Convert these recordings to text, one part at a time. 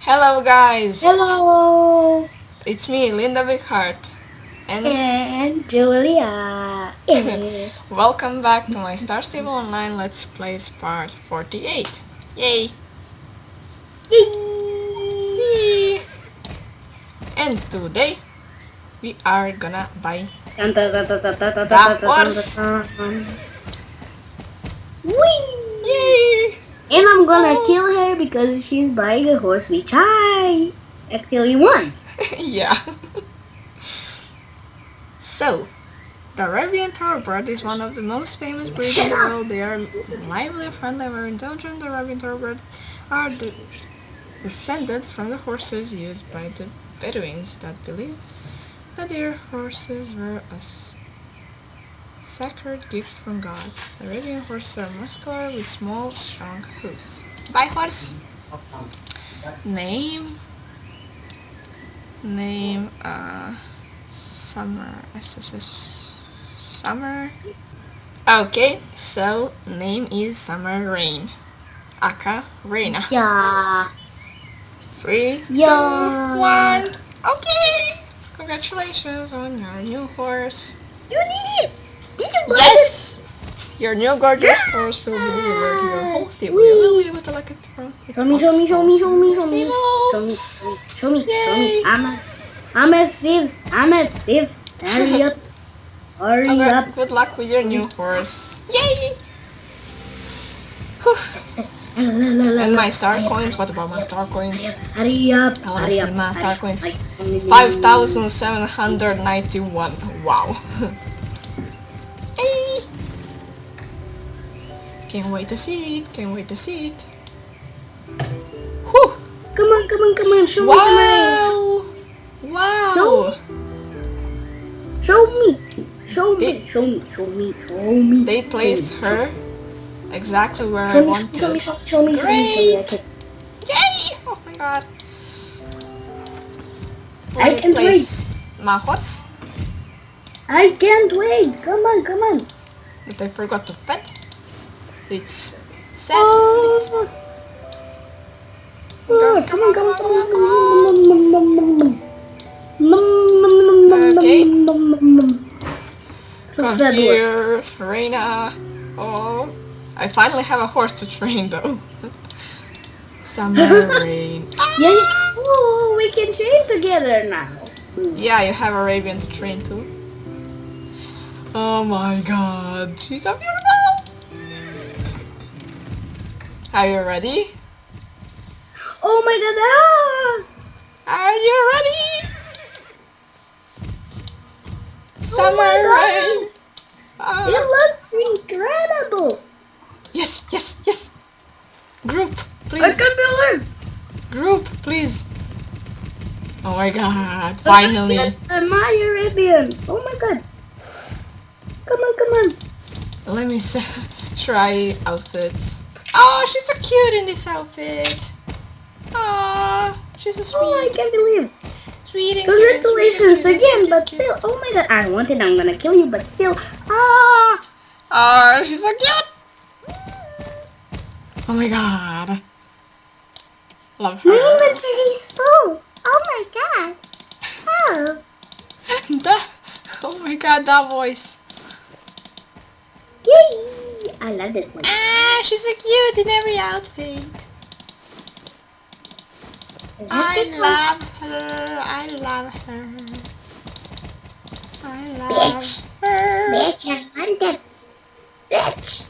Hello guys, Hello, it's me, Linda Bigheart, and and Julia. welcome back to my Star Stable Online Let's Plays Part 48. Yay! Yay! And today, we are gonna buy the horse! Whee! Yay! And I'm gonna kill her because she's buying a horse, which I actually want. Yeah. So, the Arabian Thoroughbred is one of the most famous breeds in the world. They are lively, friendly, very intelligent. The Arabian Thoroughbred are descended from the horses used by the Bedouins that believed that their horses were a sacred gift from God. The Arabian horses are muscular with small, strong hooves. Buy horse. Name. Summer. SSS. Summer. Okay, so name is Summer Rain. Aka Reina. Yeah. 3, 2, Yeah. 1. Okay! Congratulations on your new horse. You need it. Did you buy it? Yes! Your new gorgeous horse will be delivered to your home stable. You will be able to look at from its Show me. Yay! I'm a thief. Hurry up. Hurry up. Good luck with your new horse. Yay! Whew. And my star coins? What about my star coins? Hurry up. I want to see my star coins. 5,791. Wow. Hey! Can't wait to see it. Whew. Come on. Show me some Wow! Show me. They placed her exactly where I wanted. Show me. Great! Yay! Oh my god. I can't place my horse, I can't wait. Come on. but I forgot to fed. It's set. Oh, come on. Okay. Come here, Reina. Oh, I finally have a horse to train though. Summer Rain. Yeah. Oh, we can train together now. Yeah, you have Arabian to train too. Oh my god, she's so beautiful! Are you ready? Oh my god. Are you ready? Summer Rain! It looks incredible. Yes! Group, I please! can't believe. Group, please! Oh my god, finally! My Arabian. Oh my god. Come on. Let me try outfits. Oh, she's so cute in this outfit! Ah, she's so sweet. Oh, I can't believe. Sweet and Congratulations cute. again, but still. Oh my god. I wanted. I'm gonna kill you, but still. Ah. Oh, she's so cute! Oh my god. Love her. My inventory is full. Oh my god. Oh. Oh my god, that voice. Yay. I love this one. Ah, she's so cute in every outfit. I love her. I love her. Bitch, I want it. Bitch.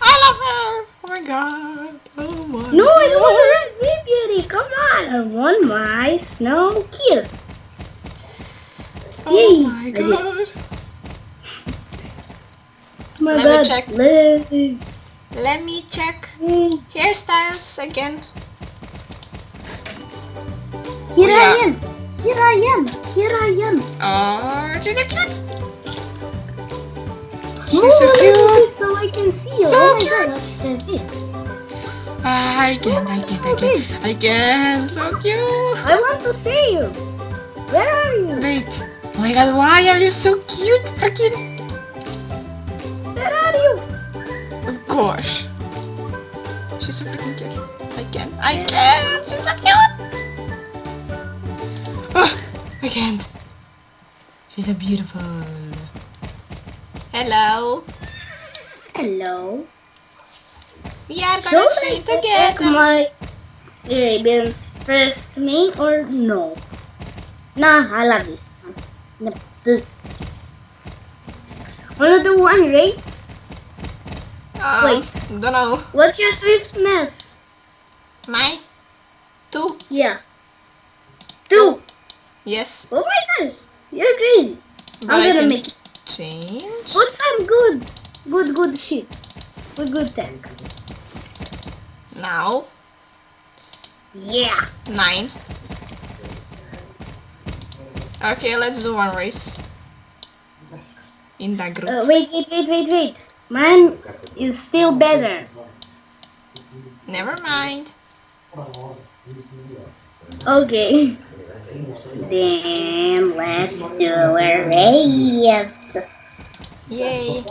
I love her. Oh my god. Oh my No, god. I don't want to run beauty. Come on. I want my snow cute. Oh Yay. my god. Oh my Let god. me check. Let me check. Hairstyles again. Here Oh, I am. Oh, she's so cute. Move She's so a little cute. bit so I can see you. So Oh my cute. god, that's it. I can. So cute. I want to see you. Where are you? Wait. Oh my god, why are you so cute? Freaking. Where are you? Of course. She's so freaking cute. I I can't. She's so cute. I can't. She's so beautiful. Hello. Hello. We are Should gonna I swim attack together. my Arabians first main or no? Nah, I love this one. Yep. Wanna do one race? Wait. Don't know. What's your swiftness? Mine? 2? Yeah. 2. Yes. Oh my gosh. You're crazy. But I'm I gonna can make it. change. Put some good shit. Good tank. Now. Yeah. 9. Okay, let's do one race. In that group. Wait. Mine is still better. Never mind. Okay. Then let's do a race. Yay.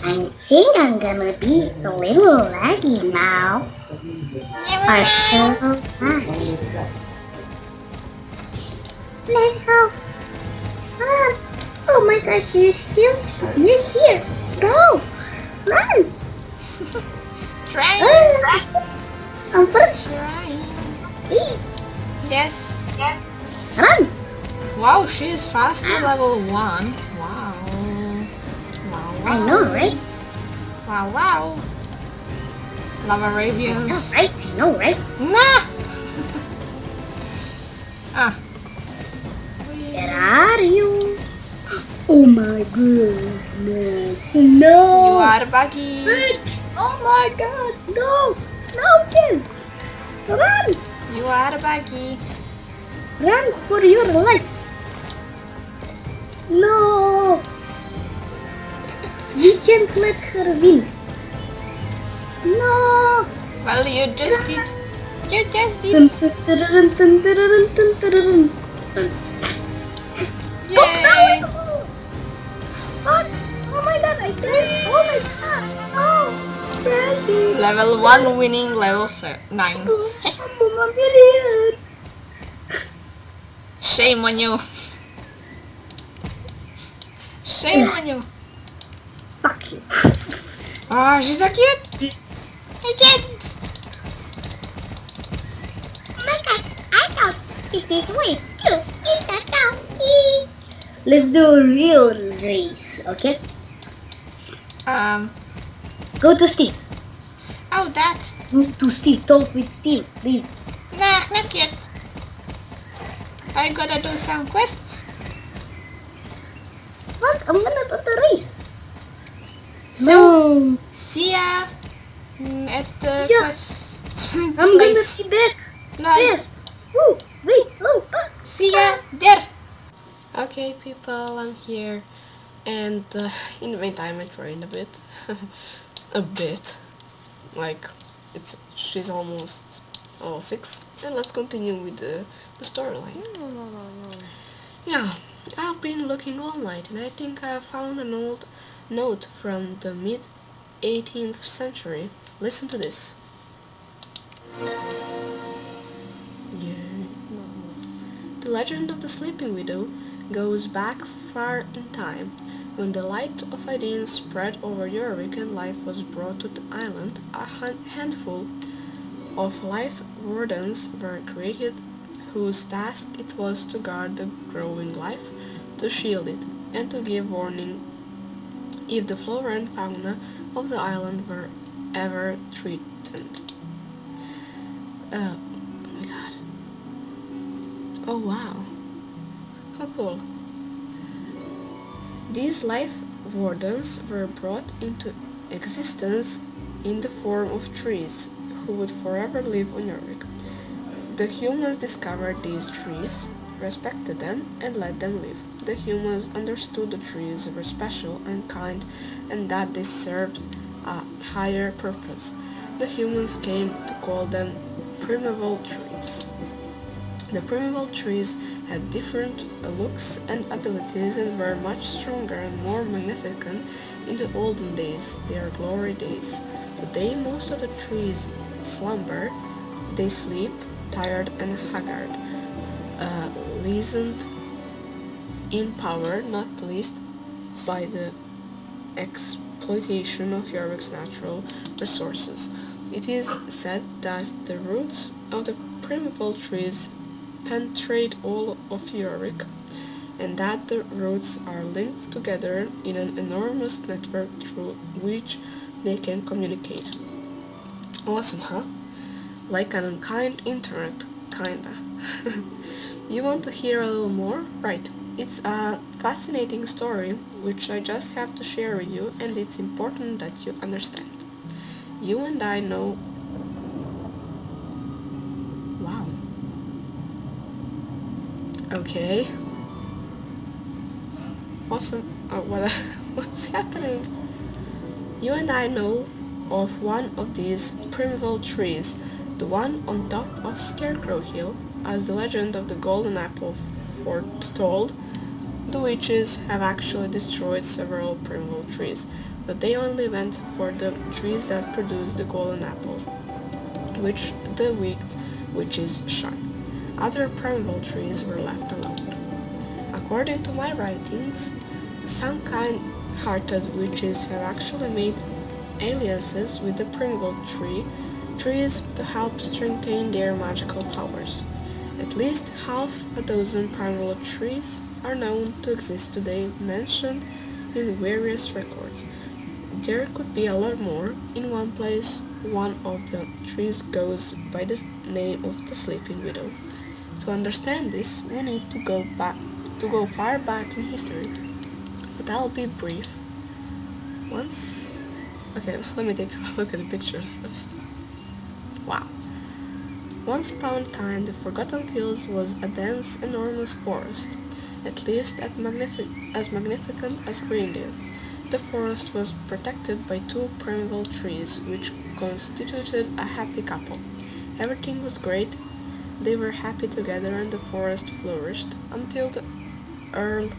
I think I'm gonna be a little laggy now. Never Or mind. so much. Let's go. Oh my gosh, you're here. Go. Run. Trying. I'm first. Trying. Hey, Yes. run. Wow, she is fast to level 1. Wow. Wow, wow. I know, right? Wow. Love Arabians. I know, right? Nah. Where are you? Oh my goodness. No. You are buggy. Wait. Oh my god. No. Snowkin. Run. You are buggy. Run for your life. No. We can't let her win. No. Well, you just did. You just did. Dun, dun, dun, dun, dun, dun, dun, dun, dun. Yay. Oh my god, I can't. Oh my god. Oh, crashing. Level 1 winning level 9. I'm idiot. Shame on you. Shame on you. Fuck you. Oh, she's so cute. I can't. Oh my god, I thought it is way too in the town. Let's do a real race, okay? Go to Steve. Oh, that. Go to Steve. Talk with Steve, please. Nah, not yet. I gotta do some quests. What? I'm gonna do the race. So, No. see ya at the Yeah. quest I'm gonna place. be back. Bye. Yes. Oh, wait. Oh, See ya there. Okay, people, I'm here. And in the meantime, I trained a bit. A bit. Like, she's almost level 6. And let's continue with the storyline. Yeah, I've been looking all night and I think I found an old note from the mid-18th century. Listen to this. Yeah. The legend of the Sleeping Widow goes back far in time. When the light of ideas spread over Europe and life was brought to the island, a handful of life wardens were created whose task it was to guard the growing life, to shield it, and to give warning if the flora and fauna of the island were ever threatened. Oh my god. Oh wow. How cool. These life wardens were brought into existence in the form of trees who would forever live on Yorick. The humans discovered these trees, respected them, and let them live. The humans understood the trees were special and kind and that they served a higher purpose. The humans came to call them primeval trees. The primeval trees had different looks and abilities and were much stronger and more magnificent in the olden days, their glory days. Today most of the trees slumber, they sleep, tired and haggard, lessened in power, not least by the exploitation of Yorick's natural resources. It is said that the roots of the primeval trees penetrate all of Yorick, and that the roots are linked together in an enormous network through which they can communicate. Awesome, huh? Like an unkind internet, kinda. You want to hear a little more? Right. It's a fascinating story which I just have to share with you, and it's important that you understand. You and I know. Wow. Okay. Awesome. What's happening? You and I know of one of these primeval trees, the one on top of Scarecrow Hill, as the legend of the Golden Apple foretold. The witches have actually destroyed several primeval trees, but they only went for the trees that produce the golden apples, which the wicked witches shot. Other primeval trees were left alone. According to my writings, some kind-hearted witches have actually made alliances with the primeval trees to help strengthen their magical powers. At least half a dozen primeval trees are known to exist today, mentioned in various records. There could be a lot more. In one place, one of the trees goes by the name of the Sleeping Widow. To understand this, we need to go far back in history. But I'll be brief. Okay, let me take a look at the pictures first. Wow. Once upon a time, the Forgotten Fields was a dense, enormous forest, at least as magnificent as Greendale. The forest was protected by two primeval trees, which constituted a happy couple. Everything was great, they were happy together and the forest flourished until the Earl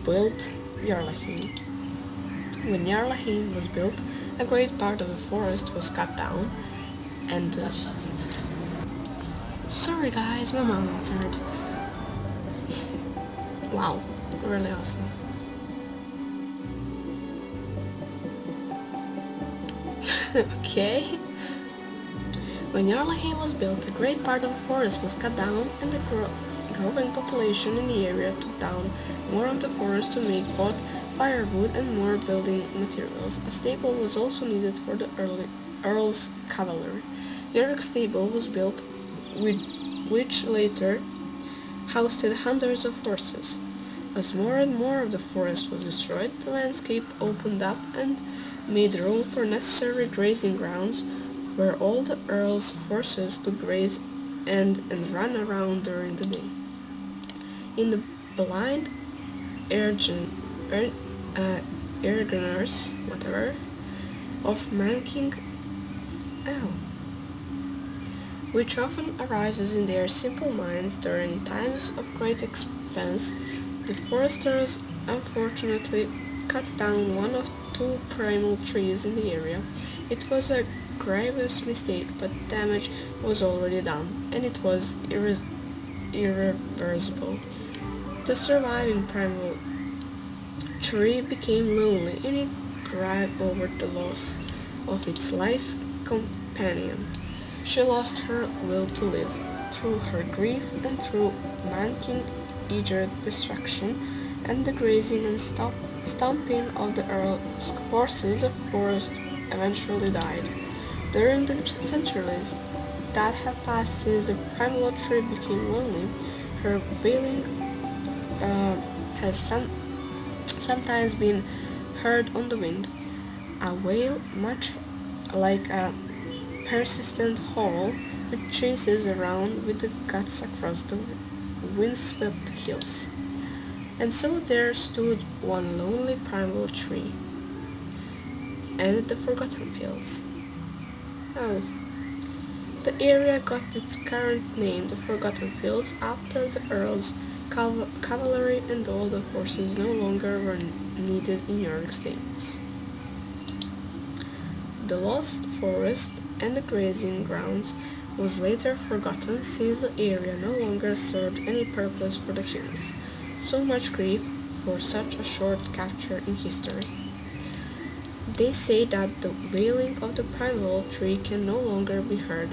built Jarlaheim. When Jarlaheim was built, a great part of the forest was cut down, and sorry guys, my mom entered. Wow, really awesome. Okay. When Jarlaheim was built, a great part of the forest was cut down, and the growing population in the area took down more of the forest to make both firewood and more building materials. A stable was also needed for the Earl's cavalry. Yorick's stable was built, which later housed hundreds of horses. As more and more of the forest was destroyed, the landscape opened up and made room for necessary grazing grounds where all the Earl's horses could graze and run around during the day. In the blind Ergeners, of Manking, which often arises in their simple minds during times of great expense, the foresters unfortunately cut down one of two primal trees in the area. It was a grievous mistake, but damage was already done, and it was irreversible. The surviving primal tree became lonely, and it cried over the loss of its life companion. She lost her will to live. Through her grief and through manking eager destruction and the grazing and stomping of the Earl's horses, the forest eventually died. During the centuries that have passed since the primal tree became lonely, her wailing has sometimes been heard on the wind, a wail much like a persistent howl which chases around with the guts across the windswept hills. And so there stood one lonely primal tree, and the Forgotten Fields. Oh, the area got its current name, the Forgotten Fields, after the Earl's cavalry and all the horses no longer were needed in York stables. The lost forest and the grazing grounds was later forgotten since the area no longer served any purpose for the humans. So much grief for such a short capture in history. They say that the wailing of the primeval tree can no longer be heard.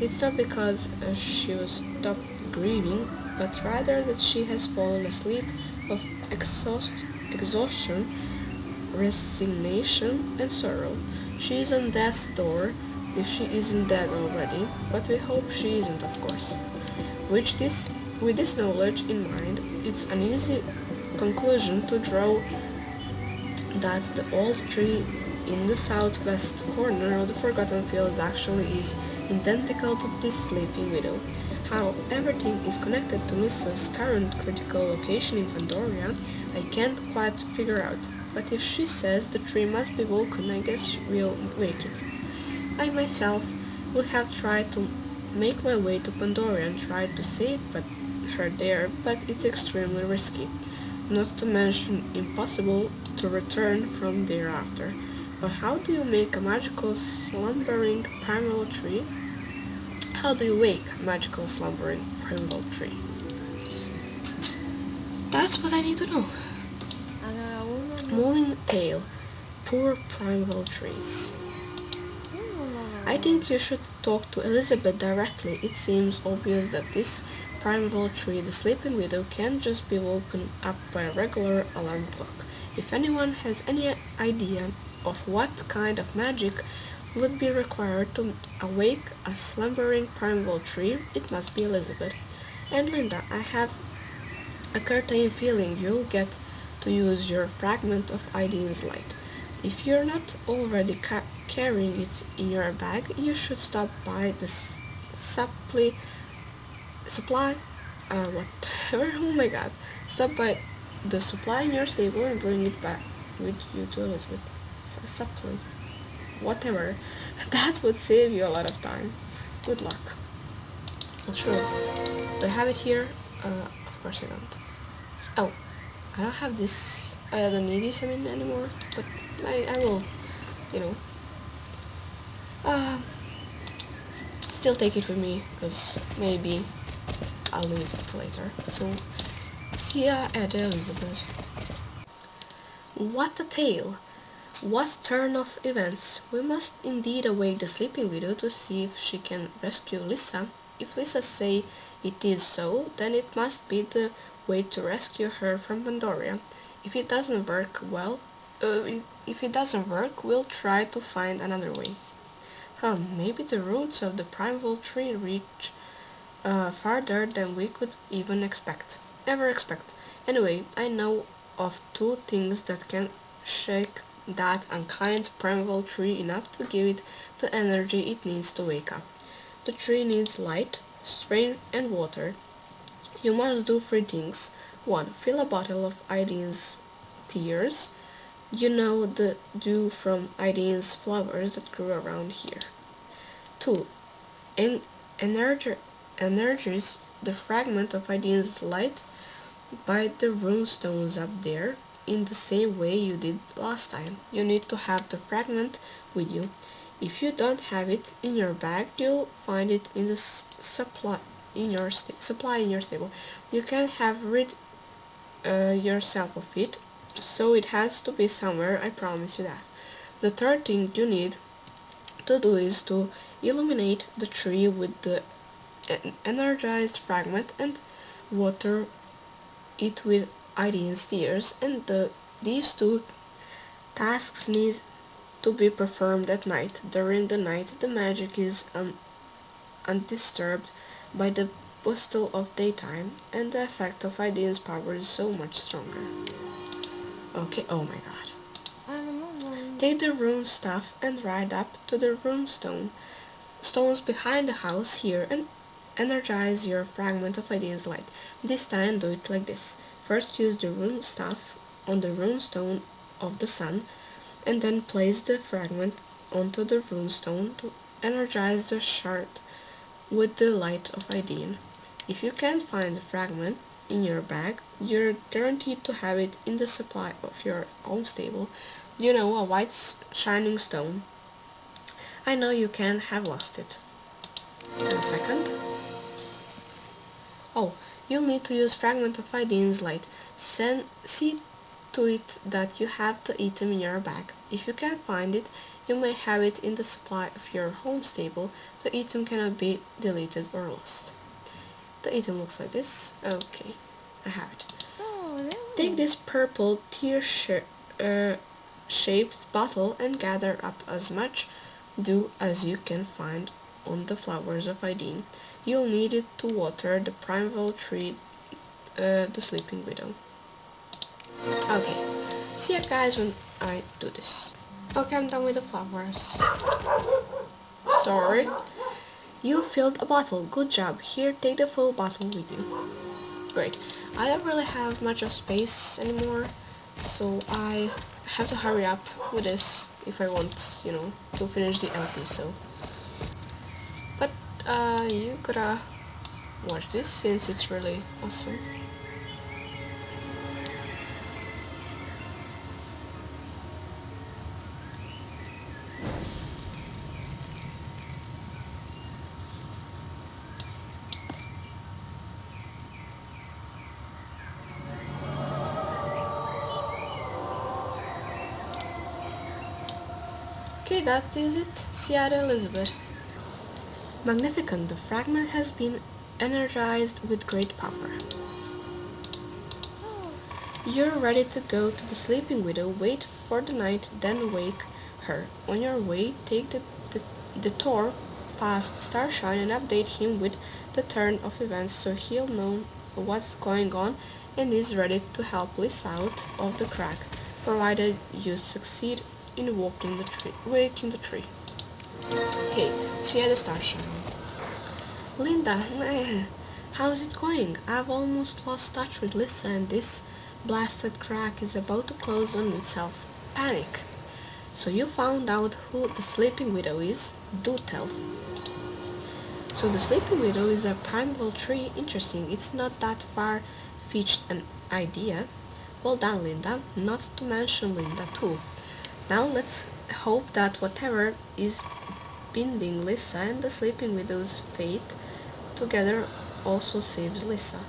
It's not because she was stopped grieving, but rather that she has fallen asleep of exhaustion, resignation, and sorrow. She is on death's door, if she isn't dead already, but we hope she isn't, of course. With this knowledge in mind, it's an easy conclusion to draw that the old tree in the southwest corner of the Forgotten Fields actually is identical to this sleeping widow. How everything is connected to Mrs. current critical location in Pandoria, I can't quite figure out. But if she says the tree must be woken, I guess we'll wake it. I myself would have tried to make my way to Pandoria and tried to save her there, but it's extremely risky, not to mention impossible to return from thereafter. But how do you make a magical slumbering primal tree? How do you wake a magical slumbering primal tree? That's what I need to know. Moving tail. Poor primal trees. I think you should talk to Elizabeth directly. It seems obvious that this primeval tree, the sleeping widow, can't just be woken up by a regular alarm clock. If anyone has any idea of what kind of magic would be required to awake a slumbering primeval tree, it must be Elizabeth. And Linda, I have a certain feeling you'll get to use your fragment of Idine's light. If you're not already carrying it in your bag, you should stop by the supply, whatever, oh my god, stop by the supply in your stable and bring it back with you to Elizabeth. Supply, whatever. That would save you a lot of time. Good luck. Not sure. Do I have it here? Of course I don't. Oh, I don't have this. I don't need this anymore, but I will, you know, uh, still take it with me, because maybe I'll need it later. So, see ya at Elizabeth. What a tale! What turn of events! We must indeed awake the sleeping widow to see if she can rescue Lisa. If Lisa say it is so, then it must be the way to rescue her from Pandoria. If it doesn't work, we'll try to find another way. Maybe the roots of the primeval tree reach farther than we could even ever expect. Anyway, I know of two things that can shake that unkind primeval tree enough to give it the energy it needs to wake up. The tree needs light, strength, and water. You must do three things. 1. Fill a bottle of Idine's tears. You know, the dew from Idine's flowers that grew around here. 2. En- energize the fragment of Idine's light by the runestones up there in the same way you did last time. You need to have the fragment with you. If you don't have it in your bag, you'll find it in the supply in your stable. You can't have rid yourself of it, so it has to be somewhere, I promise you that. The third thing you need to do is to illuminate the tree with the energized fragment and water it with Irene's tears, and these two tasks need to be performed at night. During the night, the magic is undisturbed by the bustle of daytime, and the effect of Irene's power is so much stronger. Okay, oh my god. Take the rune staff and ride up to the rune stones behind the house here and energize your fragment of Irene's light. This time do it like this. First use the rune staff on the rune stone of the sun, and then place the fragment onto the rune stone to energize the shard with the light of Ideen. If you can't find the fragment in your bag, you're guaranteed to have it in the supply of your own stable. You know, a white shining stone. I know you can have lost it. And a second. Oh, you'll need to use fragment of Idane's light. See to it that you have the item in your bag. If you can't find it, you may have it in the supply of your home stable. The item cannot be deleted or lost. The item looks like this. Okay, I have it. Take this purple shaped bottle and gather up as much dew as you can find on the flowers of Ideen. You'll need it to water the primeval tree, the sleeping widow. Okay, see you guys when I do this. Okay, I'm done with the flowers. Sorry. You filled a bottle. Good job. Here, take the full bottle with you. Great. I don't really have much of space anymore, so I have to hurry up with this if I want, to finish the LP, so. But, you gotta watch this since it's really awesome. Okay, that is it. Sierra Elizabeth. Magnificent, the fragment has been energized with great power. You're ready to go to the sleeping widow. Wait for the night, then wake her. On your way, take the tour past Starshine and update him with the turn of events so he'll know what's going on and is ready to help Lisa out of the crack, provided you succeed in waking the tree. Okay, see you at the Starshine. Linda, how's it going? I've almost lost touch with Lisa and this blasted crack is about to close on itself. Panic. So you found out who the Sleeping Widow is? Do tell. So the Sleeping Widow is a primeval tree. Interesting. It's not that far-fetched an idea. Well done, Linda. Not to mention Linda, too. Now let's hope that whatever is binding Lisa and the Sleeping Widow's fate together also saves Lisa.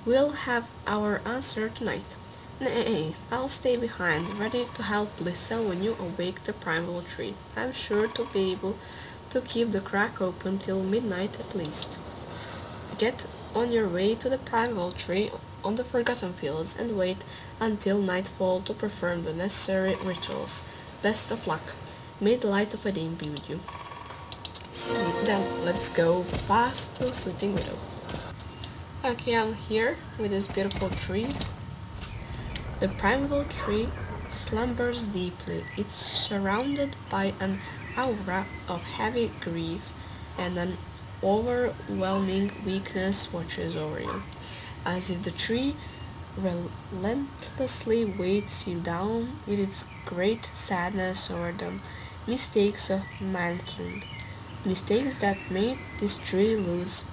We'll have our answer tonight. Nay, I'll stay behind, ready to help Lisa when you awake the primeval tree. I'm sure to be able to keep the crack open till midnight at least. Get on your way to the primeval tree on the Forgotten Fields and wait until nightfall to perform the necessary rituals. Best of luck. May the light of Ideen be with you. Then let's go fast to Sleeping Widow. Okay, I'm here with this beautiful tree. The primeval tree slumbers deeply. It's surrounded by an aura of heavy grief, and an overwhelming weakness watches over you, as if the tree relentlessly weights you down with its great sadness over the mistakes of mankind, mistakes that made this tree lose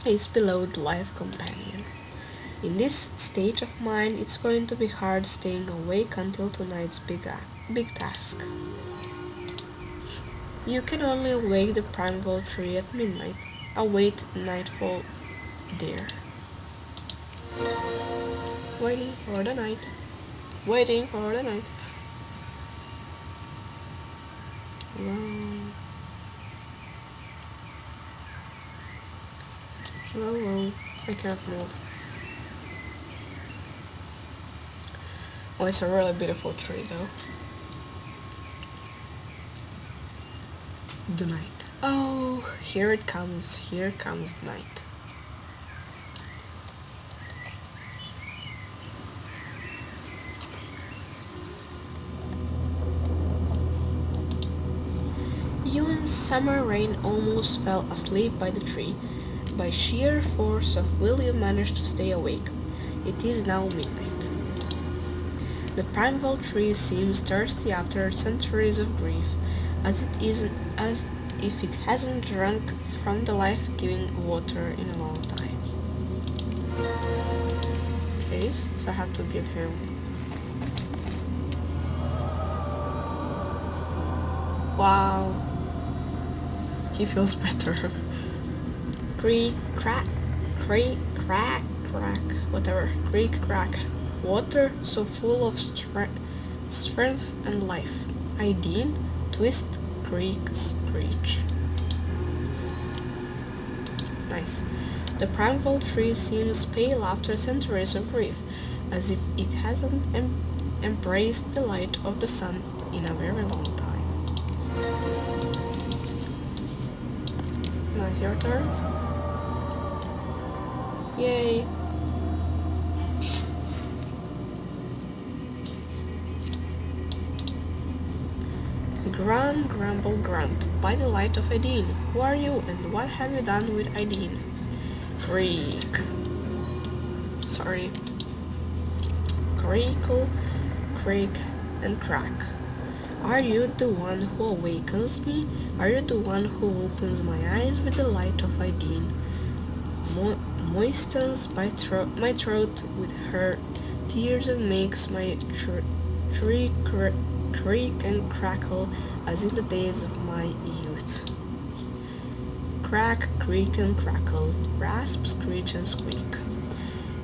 its beloved life companion. In this state of mind, it's going to be hard staying awake until tonight's big task. You can only awake the primeval tree at midnight. Await nightfall there. Waiting for the night. Waiting for the night. Whoa, I cannot move. Oh, it's a really beautiful tree though. The night. Oh, here it comes. Here comes the night. You and Summer Rain almost fell asleep by the tree. By sheer force of will you managed to stay awake. It is now midnight. The primeval tree seems thirsty after centuries of grief, as if it hasn't drunk from the life-giving water in a long time. Okay, so I have to give him Wow, he feels better. Creak, crack, creak, crack, crack, whatever. Creak, crack. Water so full of strength and life. Aideen, twist, creak, screech. Nice. The primeval tree seems pale after centuries of grief, as if it hasn't embraced the light of the sun in a very long time. Now it's your turn. Yay! Grunt, grumble, grunt. By the light of Aideen. Who are you, and what have you done with Aideen? Creak. Sorry. Creakle, creak, and crack. Are you the one who awakens me? Are you the one who opens my eyes with the light of Aideen? Moistens my throat with her tears and makes my tree creak and crackle as in the days of my youth. Crack, creak and crackle, rasp, screech and squeak.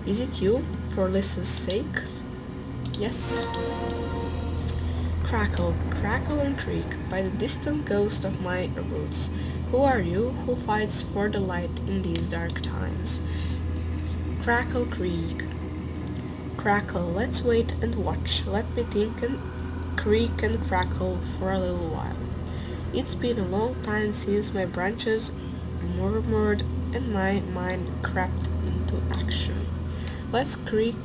Is it you, for Lissa's sake? Yes. Crackle, crackle and creak, by the distant ghost of my roots. Who are you who fights for the light in these dark times? Crackle, creak. Crackle, let's wait and watch. Let me think and creak and crackle for a little while. It's been a long time since my branches murmured and my mind crept into action. Let's creak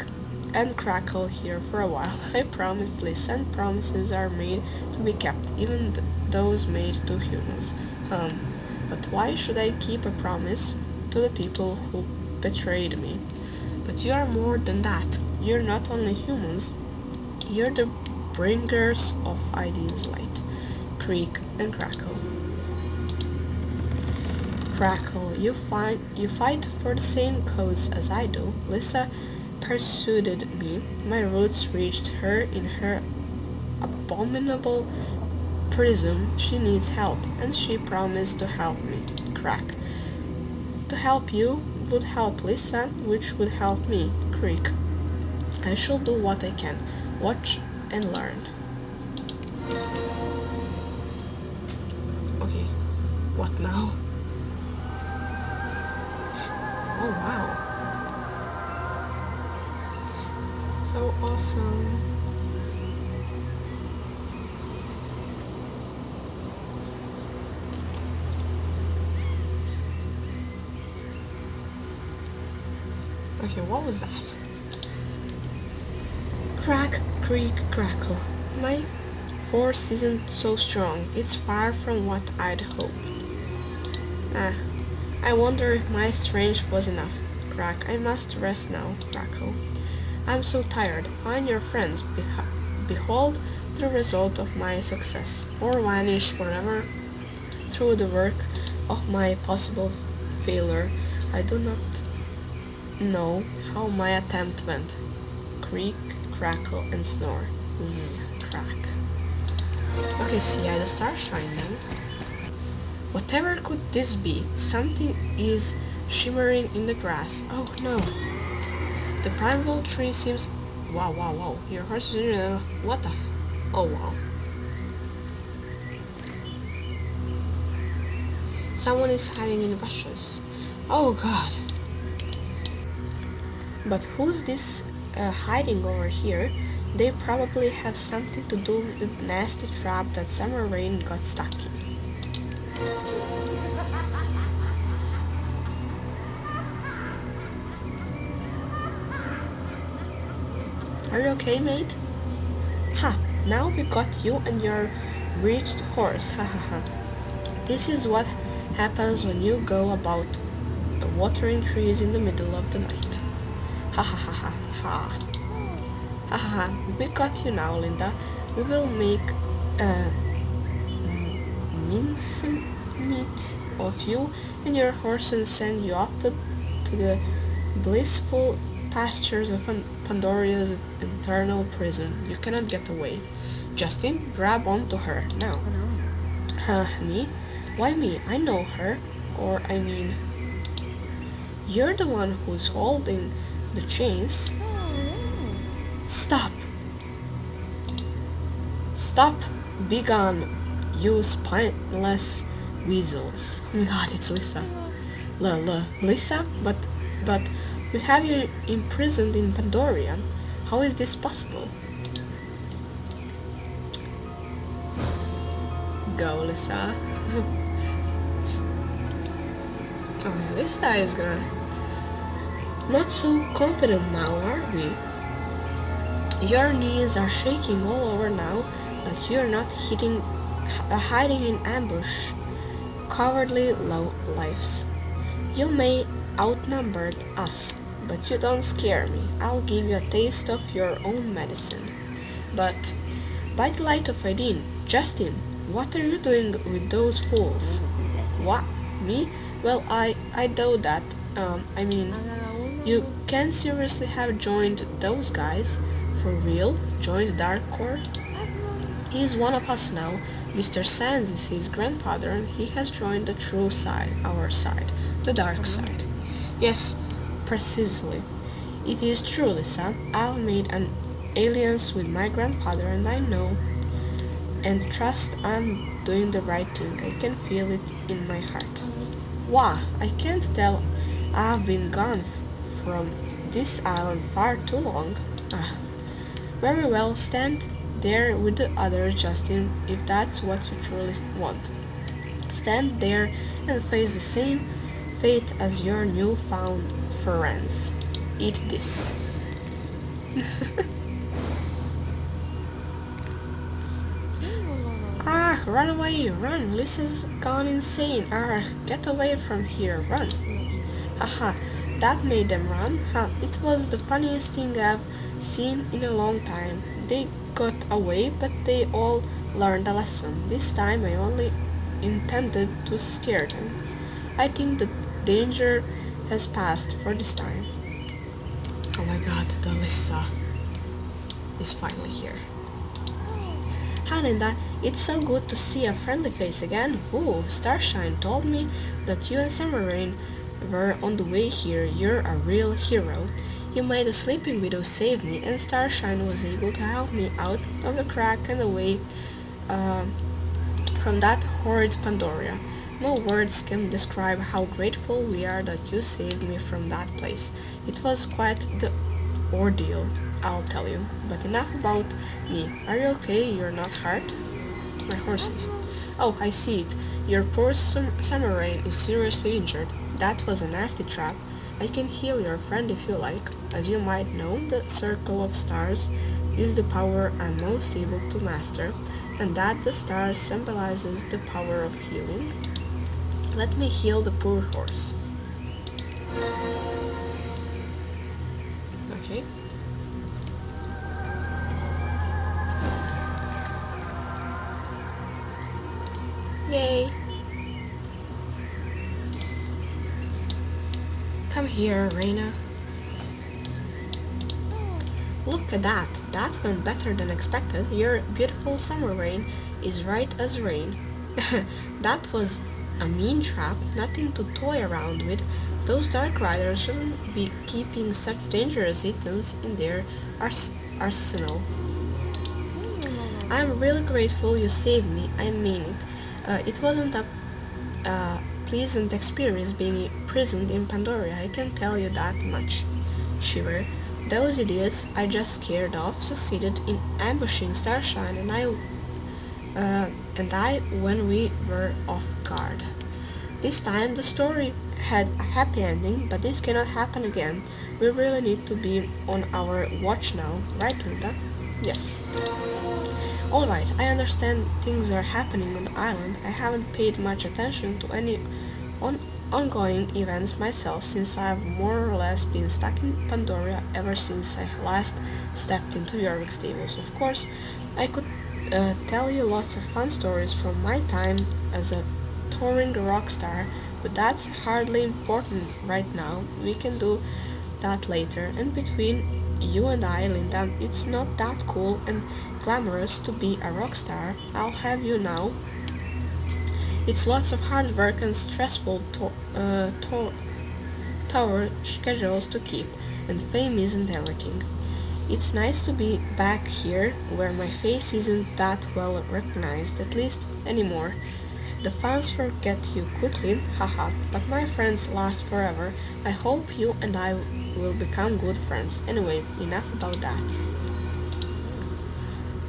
and crackle here for a while. I promised Lisa, and promises are made to be kept, even those made to humans. But why should I keep a promise to the people who betrayed me? But you are more than that. You're not only humans, you're the bringers of Aideen's light. Creak and crackle. Crackle, you fight for the same cause as I do. Lisa persuaded me. My roots reached her in her abominable prison. She needs help, and she promised to help me. Crack. To help you would help Lisa, which would help me. Creak. I shall do what I can. Watch and learn. Okay, what now? Oh wow. So awesome. Okay, what was that? Crack, creak, crackle. My force isn't so strong. It's far from what I'd hoped. I wonder if my strength was enough. Crack, I must rest now. Crackle. I'm so tired. Find your friends. Behold the result of my success, or vanish forever through the work of my possible failure. I do not know how my attempt went. Creak, crackle, and snore. Zzz, crack. Okay, see, the stars shining. Whatever could this be? Something is shimmering in the grass. Oh no. The primeval tree seems... Wow. Your horse is... What the... Oh wow. Someone is hiding in the bushes. Oh god. But who's this hiding over here? They probably have something to do with the nasty trap that Summer Rain got stuck in. Are you okay, mate? Ha! Now we got you and your breached horse. Ha ha ha. This is what happens when you go about watering trees in the middle of the night. Ha ha ha ha ha. Ha ha ha. We got you now, Linda. We will make mincemeat of you and your horse and send you off to the blissful pastures of Pandora's eternal prison. You cannot get away. Justin, grab onto her now. Me? Why me? I know her. Or, I mean, you're the one who's holding the chains. Stop! Stop! Be gone, you spineless weasels. Oh my god, it's Lisa. Lisa? But we have you imprisoned in Pandoria. How is this possible? Go, Lisa. Oh, Lisa is gonna... Not so confident now, are we? Your knees are shaking all over now that you're not hiding in ambush. Cowardly low lives. You may outnumber us, but you don't scare me. I'll give you a taste of your own medicine. But, by the light of Aideen, Justin, what are you doing with those fools? What? Me? Well, I doubt that. You can seriously have joined those guys? For real? Joined Dark Corps? He's one of us now. Mr. Sands is his grandfather, and he has joined the true side, our side, the dark side. Yes, precisely. It is true, Lisa. I made an alliance with my grandfather, and I know and trust I'm doing the right thing. I can feel it in my heart. Wah! I can't tell. I've been gone from this island far too long. Ah, very well, stand there with the others, Justin, if that's what you truly want. Stand there and face the same fate as your newfound friends. Eat this. Ah, run away, run! Lisa's gone insane. Ah, get away from here, run! Haha, that made them run. Huh, it was the funniest thing I've seen in a long time. They got away, but they all learned a lesson. This time I only intended to scare them. I think the danger has passed for this time. Oh my god, the Lisa is finally here. Hi Linda, it's so good to see a friendly face again. Ooh, Starshine told me that you and Summer Rain were on the way here. You're a real hero. You made a sleeping widow save me, and Starshine was able to help me out of the crack and away from that horrid Pandoria. No words can describe how grateful we are that you saved me from that place. It was quite the ordeal, I'll tell you. But enough about me. Are you okay? You're not hurt? My horses. Oh, I see it. Your poor Summer Rain is seriously injured. That was a nasty trap. I can heal your friend if you like. As you might know, the circle of stars is the power I'm most able to master, and that the stars symbolizes the power of healing. Let me heal the poor horse. Okay. Yay! Come here, Reina. Look at that. That went better than expected. Your beautiful Summer Rain is right as rain. That was a mean trap, nothing to toy around with. Those Dark Riders shouldn't be keeping such dangerous items in their arsenal. I'm really grateful you saved me. I mean it. It wasn't a pleasant experience being imprisoned in Pandoria, I can tell you that much. Shiver. Those idiots I just scared off succeeded in ambushing Starshine and I when we were off guard. This time the story had a happy ending, but this cannot happen again. We really need to be on our watch now, right, Linda? Yes. Alright, I understand things are happening on the island. I haven't paid much attention to any ongoing events myself since I've more or less been stuck in Pandoria ever since I last stepped into Jorvik's stables. Of course, I could tell you lots of fun stories from my time as a touring rock star, but that's hardly important right now. We can do that later. And between you and I, Linda, it's not that cool and glamorous to be a rock star. I'll have you know. It's lots of hard work and stressful tower schedules to keep, and fame isn't everything. It's nice to be back here, where my face isn't that well recognized, at least anymore. The fans forget you quickly, haha, but my friends last forever. I hope you and I will become good friends. Anyway, enough about that.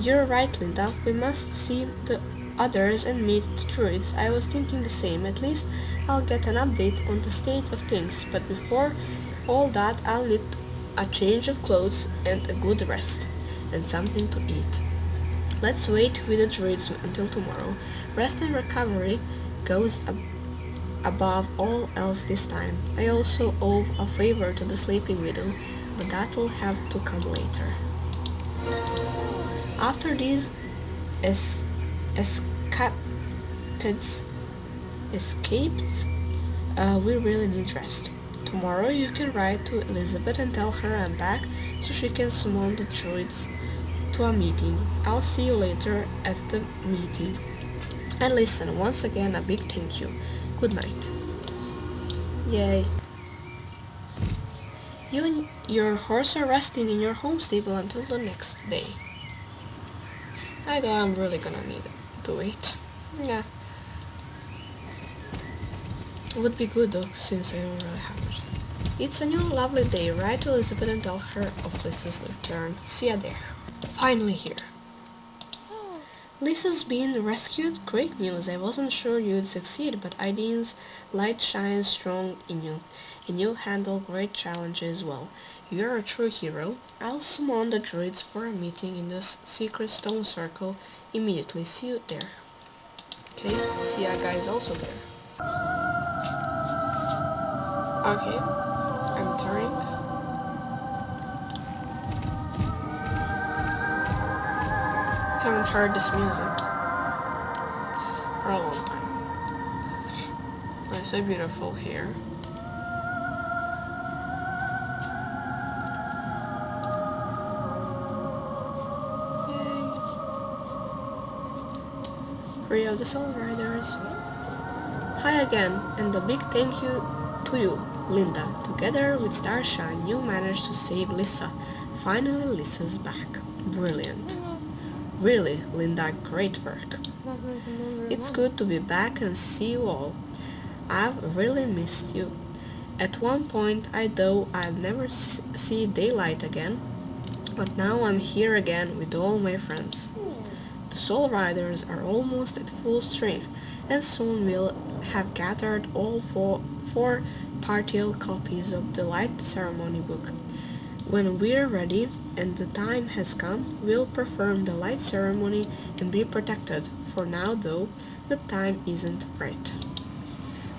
You're right, Linda. We must see the others and meet the druids. I was thinking the same. At least I'll get an update on the state of things. But before all that, I'll need a change of clothes and a good rest. And something to eat. Let's wait with the druids until tomorrow. Rest and recovery goes above all else this time. I also owe a favor to the sleeping widow, but that'll have to come later. After these es- escapades, we really need rest. Tomorrow you can write to Elizabeth and tell her I'm back so she can summon the druids to a meeting. I'll see you later at the meeting. And listen, once again a big thank you. Good night. Yay. You and your horse are resting in your home stable until the next day. I know I'm really gonna need to wait. Yeah. Would be good though, since I don't really have it. It's a new lovely day. Write to Elizabeth and tell her of Lisa's return. See ya there. Finally here. Lisa's been rescued? Great news. I wasn't sure you'd succeed, but Idane's light shines strong in you, and you handle great challenges well. You're a true hero. I'll summon the druids for a meeting in the secret stone circle immediately. See you there. Okay, see ya guys also there. Okay, entering. Haven't heard this music for a long time. It's so beautiful here. Yay. 3 of the Soul Riders. Hi again, and a big thank you to you, Linda. Together with Starshine, you managed to save Lisa. Finally, Lisa's back. Brilliant. Really, Linda, great work. It's good to be back and see you all. I've really missed you. At one point, I thought I'd never see daylight again, but now I'm here again with all my friends. The Soul Riders are almost at full strength, and soon we'll have gathered all four partial copies of the Light Ceremony book. When we're ready and the time has come, we'll perform the Light Ceremony and be protected. For now, though, the time isn't right.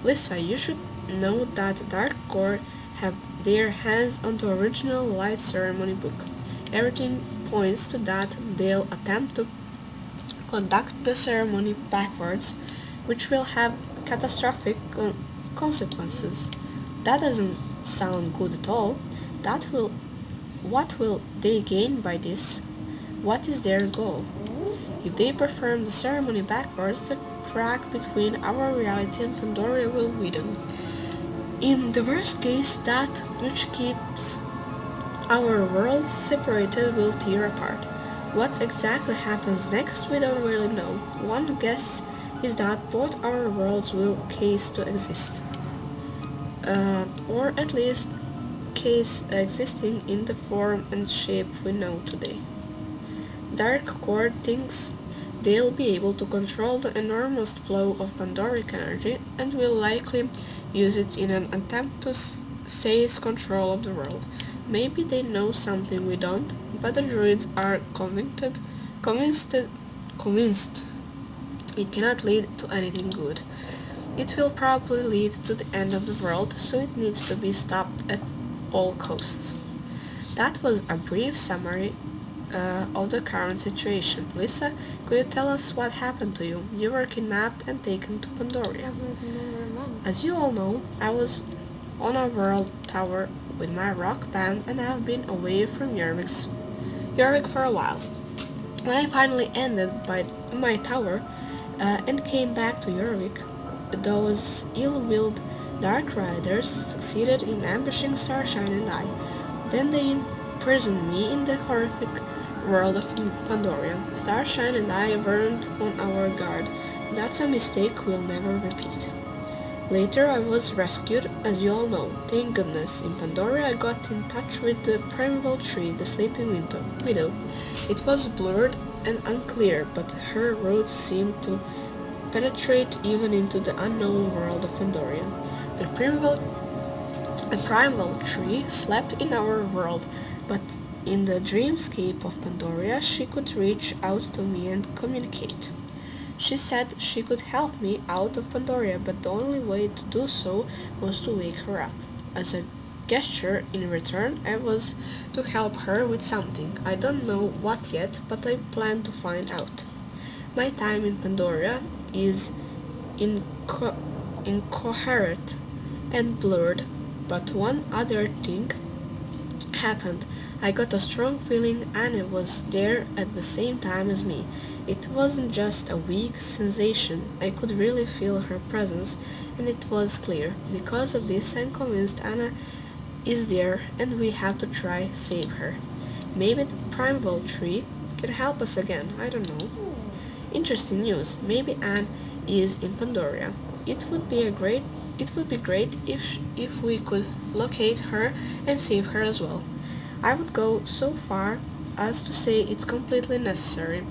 Lisa, you should know that Dark Court have their hands on the original Light Ceremony book. Everything points to that they'll attempt to conduct the ceremony backwards, which will have catastrophic consequences. That doesn't sound good at all. What will they gain by this? What is their goal? If they perform the ceremony backwards, the crack between our reality and Pandoria will widen. In the worst case, that which keeps our worlds separated will tear apart. What exactly happens next, we don't really know. One guess is that both our worlds will cease to exist. Or at least cease existing in the form and shape we know today. Dark Court thinks they'll be able to control the enormous flow of Pandoric energy and will likely use it in an attempt to seize control of the world. Maybe they know something we don't, but the druids are convinced it cannot lead to anything good. It will probably lead to the end of the world, so it needs to be stopped at all costs. That was a brief summary of the current situation. Lisa, could you tell us what happened to you? You were kidnapped and taken to Pandoria. As you all know, I was on a world tower with my rock band and I've been away from Jorvik for a while. When I finally ended by my tower and came back to Jorvik, those ill-willed Dark Riders succeeded in ambushing Starshine and I. Then they imprisoned me in the horrific world of Pandoria. Starshine and I weren't on our guard. That's a mistake we'll never repeat. Later I was rescued, as you all know. Thank goodness. In Pandoria I got in touch with the primeval tree, the sleeping widow. It was blurred and unclear, but her roots seemed to penetrate even into the unknown world of Pandoria. The primeval tree slept in our world, but in the dreamscape of Pandoria she could reach out to me and communicate. She said she could help me out of Pandoria, but the only way to do so was to wake her up. As a gesture in return, I was to help her with something. I don't know what yet, but I plan to find out. My time in Pandoria is incoherent and blurred, but one other thing happened. I got a strong feeling Anna was there at the same time as me. It wasn't just a weak sensation. I could really feel her presence, and it was clear. Because of this, I'm convinced Anna is there, and we have to try save her. Maybe the primeval tree can help us again. I don't know. Interesting news. Maybe Anne is in Pandoria. It would be great if we could locate her and save her as well. I would go so far as to say it's completely necessary.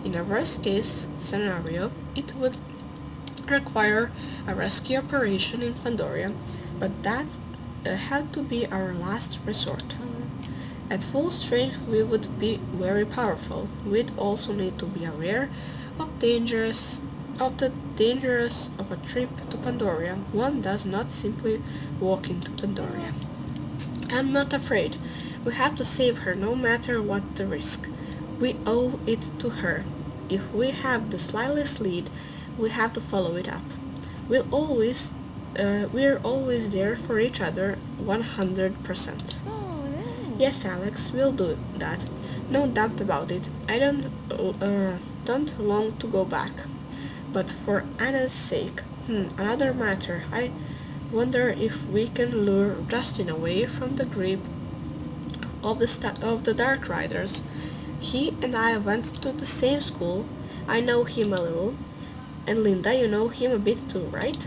In a worst case scenario, it would require a rescue operation in Pandoria, but that had to be our last resort. At full strength we would be very powerful. We'd also need to be aware of the dangers of a trip to Pandoria. One does not simply walk into Pandoria. I'm not afraid. We have to save her no matter what the risk. We owe it to her. If we have the slightest lead, we have to follow it up. We're always there for each other 100%. Yes, Alex, we'll do that. No doubt about it. I don't long to go back. But for Anna's sake, another matter. I wonder if we can lure Justin away from the grip of the Dark Riders. He and I went to the same school. I know him a little. And Linda, you know him a bit too, right?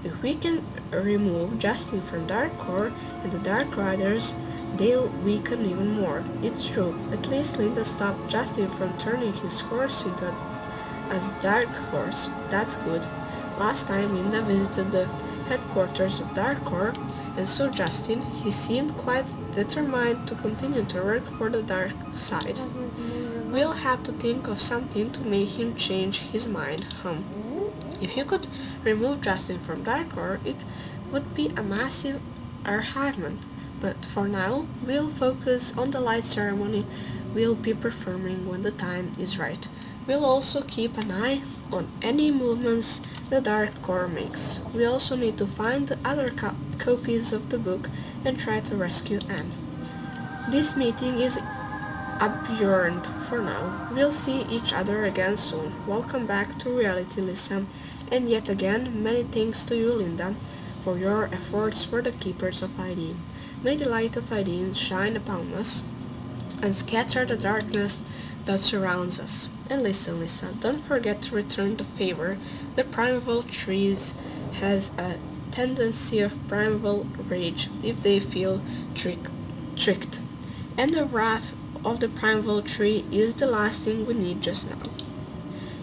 If we can remove Justin from Darkcore and the Dark Riders, they'll weaken even more. It's true. At least Linda stopped Justin from turning his horse into a dark horse. That's good. Last time Linda visited the headquarters of Darkcore and saw Justin, he seemed quite determined to continue to work for the dark side. We'll have to think of something to make him change his mind, If you could remove Justin from Darkcore, it would be a massive achievement. But for now, we'll focus on the light ceremony we'll be performing when the time is right. We'll also keep an eye on any movements the Dark Core makes. We also need to find the other copies of the book and try to rescue Anne. This meeting is adjourned for now. We'll see each other again soon. Welcome back to reality, Lisa. And yet again, many thanks to you, Linda, for your efforts for the Keepers of ID. May the light of ID shine upon us and scatter the darkness that surrounds us. And listen, Lisa, don't forget to return the favor. The primeval trees has a tendency of primeval rage if they feel tricked. And the wrath of the primeval tree is the last thing we need just now.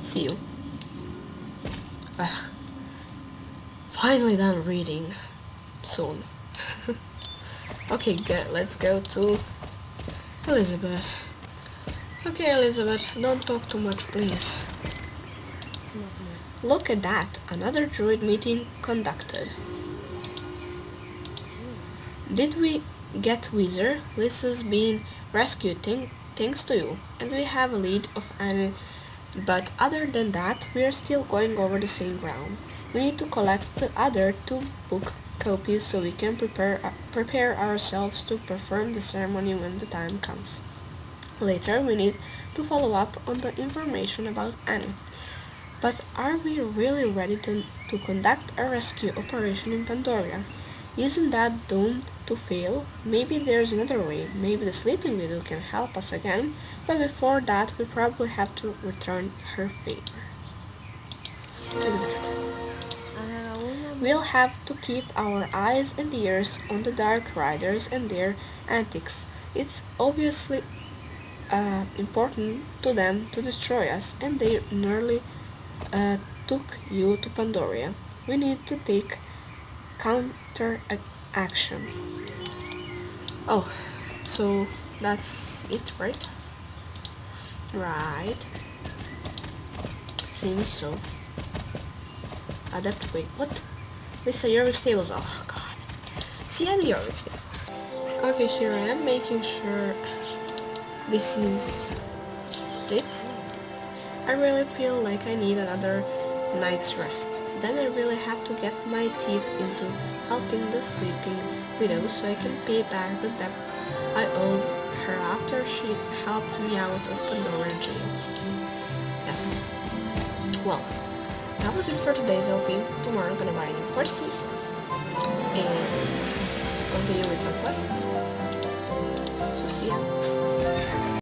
See you. Finally done reading. Soon. Okay, good. Let's go to Elizabeth. Okay, Elizabeth, don't talk too much, please. Look at that, another druid meeting conducted. Did we get Weezer? Lisa's been rescued thanks to you, and we have a lead of Anne. But other than that, we are still going over the same ground. We need to collect the other 2 book copies so we can prepare ourselves to perform the ceremony when the time comes. Later, we need to follow up on the information about Anne. But are we really ready to conduct a rescue operation in Pandora? Isn't that doomed to fail? Maybe there's another way. Maybe the sleeping widow can help us again, but before that we probably have to return her favor. Exactly. We'll have to keep our eyes and ears on the Dark Riders and their antics. It's obviously important to them to destroy us, and they nearly took you to Pandoria. We need to take counter action. Oh, so that's it, right? Right. Seems so. Adapt. Wait, what? Lisa Jorvik Stables. Oh, God. See, the Jorvik Stables. Okay, here I am making sure this is it. I really feel like I need another night's rest. Then I really have to get my teeth into helping the sleeping widow so I can pay back the debt I owe her after she helped me out of Pandora jail. Yes. Well, that was it for today's LP. Tomorrow I'm gonna buy a new horsey and continue with some quests. So see ya.